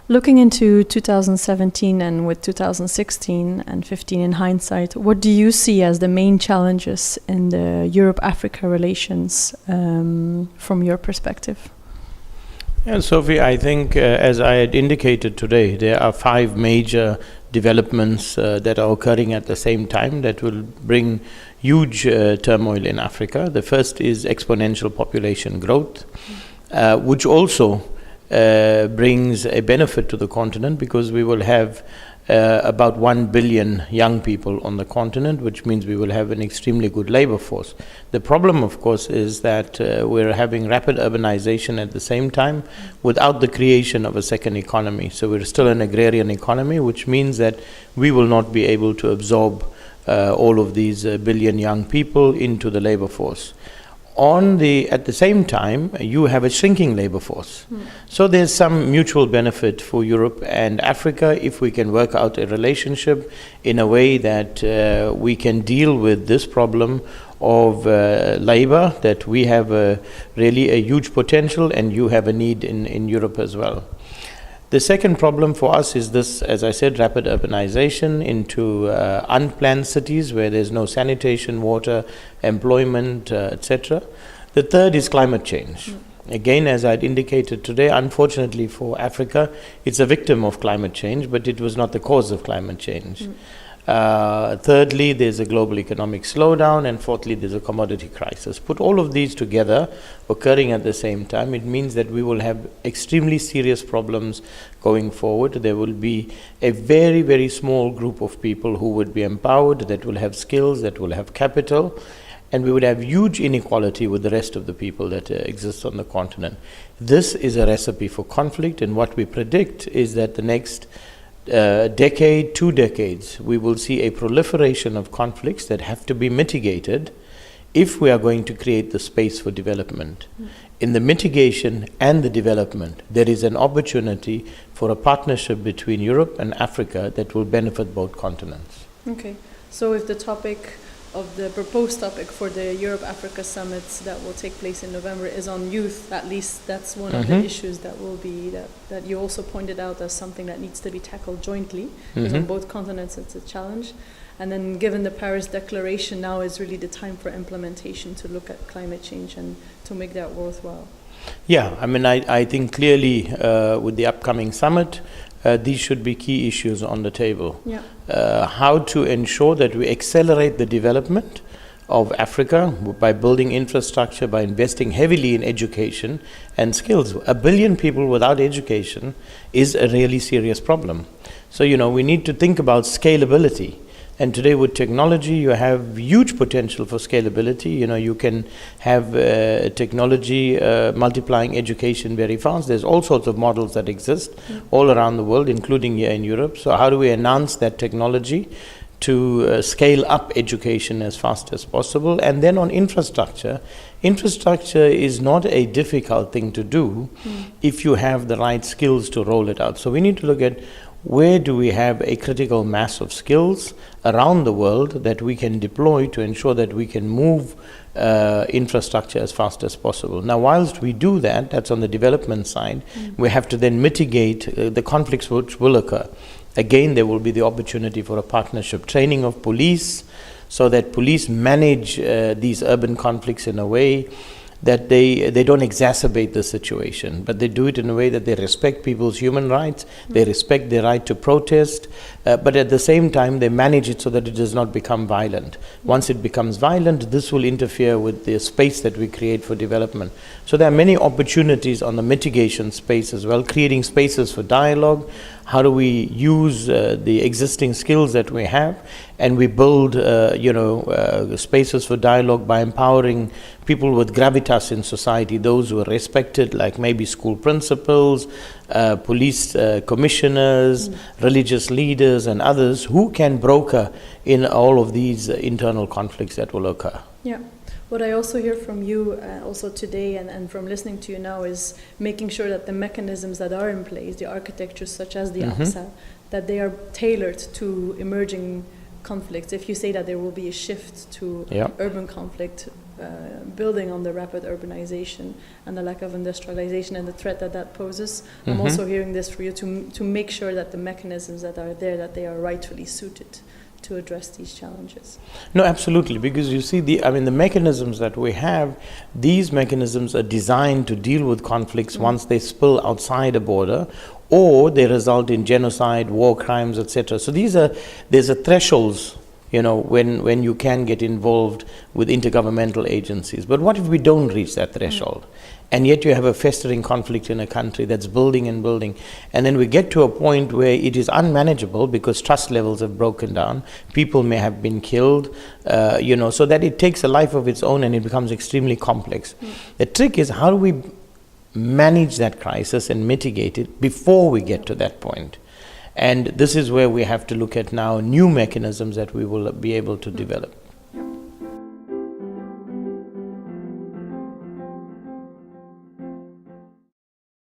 Looking into 2017 and with 2016 and 15 in hindsight, what do you see as the main challenges in the Europe-Africa relations from your perspective? Yeah, Sophie, I think as I had indicated today, there are 5 major developments that are occurring at the same time that will bring huge turmoil in Africa. The first is exponential population growth, which also brings a benefit to the continent, because we will have about 1 billion young people on the continent, which means we will have an extremely good labor force. The problem, of course, is that we're having rapid urbanization at the same time without the creation of a second economy. So we're still an agrarian economy, which means that we will not be able to absorb all of these billion young people into the labor force. At the same time, you have a shrinking labor force. So there's some mutual benefit for Europe and Africa if we can work out a relationship in a way that we can deal with this problem of labor, that we have really a huge potential and you have a need in Europe as well. The second problem for us is this, as I said, rapid urbanization into unplanned cities where there's no sanitation, water, employment, etc. The third is climate change. Again, as I'd indicated today, unfortunately for Africa, it's a victim of climate change, but it was not the cause of climate change. Thirdly, there's a global economic slowdown, and fourthly, there's a commodity crisis. Put all of these together, occurring at the same time, it means that we will have extremely serious problems going forward. There will be a very, very small group of people who would be empowered, that will have skills, that will have capital, and we would have huge inequality with the rest of the people that exist on the continent. This is a recipe for conflict, and what we predict is that the next decade, 2 decades, we will see a proliferation of conflicts that have to be mitigated if we are going to create the space for development. In the mitigation and the development, there is an opportunity for a partnership between Europe and Africa that will benefit both continents. Okay, so if the topic of the proposed topic for the Europe-Africa summit that will take place in November is on youth, at least that's one of the issues that will be, that you also pointed out as something that needs to be tackled jointly, because on both continents it's a challenge. And then given the Paris Declaration, now is really the time for implementation to look at climate change and to make that worthwhile. Yeah, I mean, I think clearly with the upcoming summit, these should be key issues on the table. Yeah. How to ensure that we accelerate the development of Africa by building infrastructure, by investing heavily in education and skills. 1 billion people without education is a really serious problem. So, we need to think about scalability. And today with technology, you have huge potential for scalability. You can have technology multiplying education very fast. There's all sorts of models that exist all around the world, including here in Europe. So how do we enhance that technology to scale up education as fast as possible? And then on infrastructure is not a difficult thing to do if you have the right skills to roll it out. So we need to look at where do we have a critical mass of skills around the world that we can deploy to ensure that we can move infrastructure as fast as possible. Now, whilst we do that, that's on the development side, we have to then mitigate the conflicts which will occur. Again, there will be the opportunity for a partnership, training of police, so that police manage these urban conflicts in a way that they don't exacerbate the situation, but they do it in a way that they respect people's human rights, they respect their right to protest, but at the same time they manage it so that it does not become violent. Once it becomes violent, this will interfere with the space that we create for development. So there are many opportunities on the mitigation space as well, creating spaces for dialogue. How do we use the existing skills that we have, and we build spaces for dialogue by empowering people with gravitas in society, those who are respected, like maybe school principals, police commissioners, religious leaders and others who can broker in all of these internal conflicts that will occur. Yeah. What I also hear from you also today and from listening to you now is making sure that the mechanisms that are in place, the architectures such as the APSA, that they are tailored to emerging conflicts. If you say that there will be a shift to urban conflict, building on the rapid urbanization and the lack of industrialization and the threat that that poses. I'm also hearing this for you to make sure that the mechanisms that are there, that they are rightfully suited to address these challenges. No, absolutely, because you see, the mechanisms that we have, these mechanisms are designed to deal with conflicts once they spill outside a border, or they result in genocide, war crimes, etc. So there's a thresholds, when you can get involved with intergovernmental agencies. But what if we don't reach that threshold? And yet you have a festering conflict in a country that's building and building. And then we get to a point where it is unmanageable because trust levels have broken down. People may have been killed, so that it takes a life of its own and it becomes extremely complex. The trick is, how do we manage that crisis and mitigate it before we get to that point? And this is where we have to look at now new mechanisms that we will be able to develop.